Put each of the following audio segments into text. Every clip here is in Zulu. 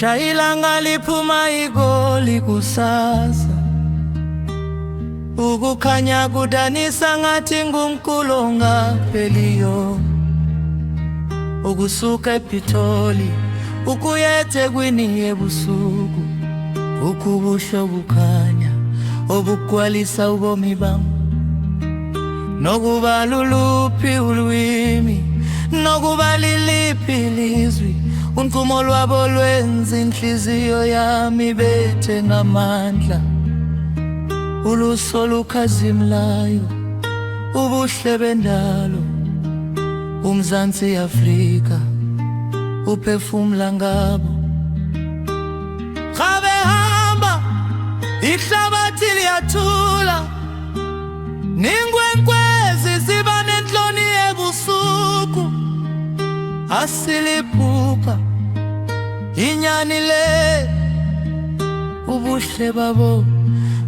Shayilanga liphuma igoli kusasa, ukukhanya kudanisa ngathi ngumkhulu ongapheliyo. Ukusuka ePitoli ukuya eThekwini ebusuku, ukubusho bukhanya obugcwalisa ubomi bami. Nokuba luluphi ulwimi, nokuba liliphi ilizwi, unqumo lwabo lwenza inhliziyo yami ibethe ngamandla. Uluso lukhazimlayo, ubuhle bendalo, uMzansi Afrika uphefumula ngabo. Gabe hamba ihlabathi liyathula, ningwenkwezi ziba nenhloni ebusuku. Asiliphupha inyani le, ubuhle babo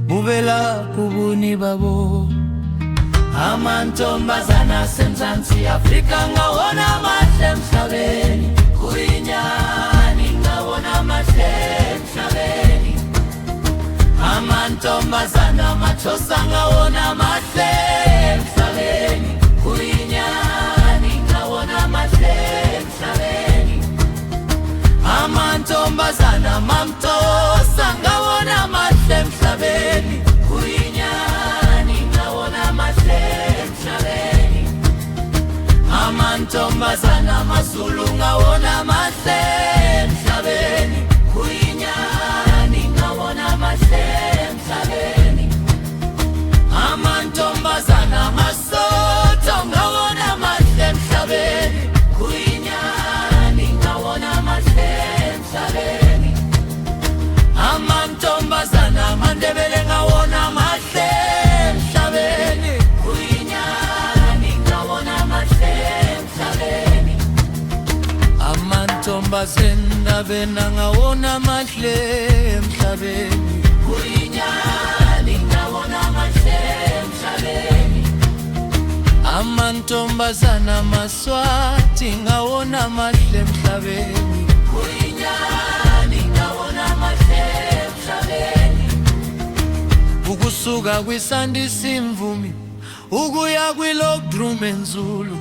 buvela kubuni babo. Amantombazana aseMzansi Afrika ngawona mahle emhlabeni, kuyinyani ngawona mahle emhlabeni. Amantombazana amathosa ngawona mahle emhlabeni, kuyinyani ngawona mahle emhlabeni. Amantombazana mamtosa ngawona mahle emhlabeni, kuyinyani ngawona mahle emhlabeni. Amantombazana maZulu ngawona mahle emhlabeni, kuyinyani ngawona mahle emhlabeni. Amantombazana maSotho ngawona mahle emhlabeni, kuyinyani ngawona mahle emhlabeni. Amantombazana maNdebele ngawona mahle emhlabeni, kuyinyani ngawona mahle emhlabeni. Amantombazana bena ngawona mahle emhlabeni, kuyinyani ngawona mahle emhlabeni. Amantombazana maSwati ngawona mahle emhlabeni, kuyinyani ngawona mahle emhlabeni. Ukusuka kwiSandisi Mvumi ukuya kwiLokdrum eNzulu,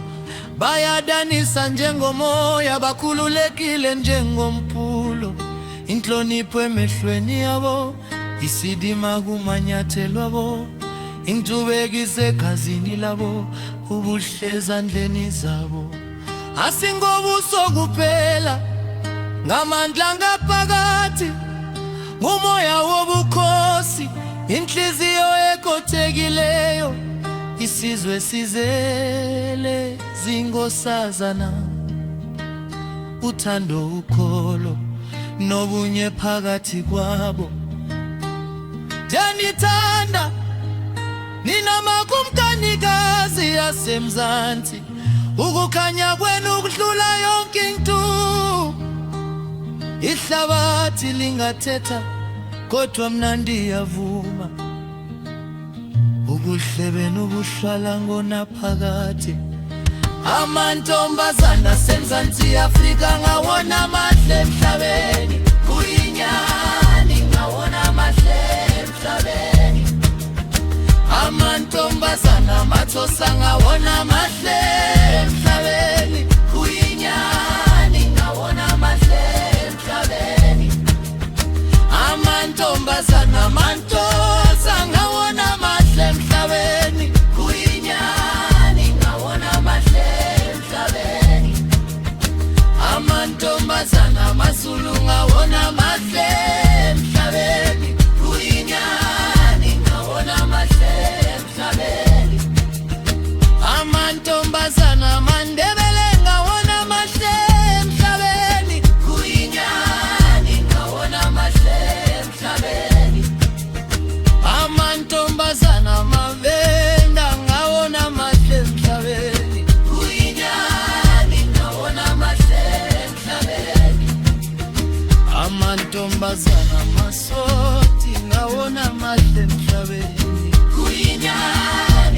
bayadanisa njengomoya, bakhululekile njengompulo. Inhlonipho emehlweni yabo, isidima kumanyathelo abo, intubeko egazini labo, ubuhle ezandleni zabo. Asingobuso kuphela, ngamandla ngaphakathi, ngumoya wobukhosi, inhliziyo ekhothekileyo. Isizwe sizele zingosazana, uthando, ukholo nobunye phakathi kwabo. Njanithanda nina makumkanikazi yaseMzansi, ukukhanya kwenu kudlula yonke into. Ihlabathi lingathetha kodwa mna ndiyavuma, ubuhle benu buhlala ngonaphakade. Amantombazana aseMzansi Afrika ngawona mahle emhlabeni, kuyinyani ngawona mahle emhlabeni. Amantombazana amathosa ngawona mahle emhlabeni, kuyinyani ngawona mahle emhlabeni. Amantombazana amantosa ngawona mahle emhlabeni, kuyinyani ngawona mahle emhlabeni. Amantombazana amaZulu ngawona mahle emhlabeni, kuyinyani ngawona mahle emhlabeni. Amantombazana amaNdebele ngawona mahle emhlabeni, kuyinyani ngawona mahle emhlabeni. Amantombazana amaVenda ngawona mahle emhlabeni, kuyinyani ngawona mahle emhlabeni. Amantombazana amaSothi ngawona mahle emhlabeni, kuyinyani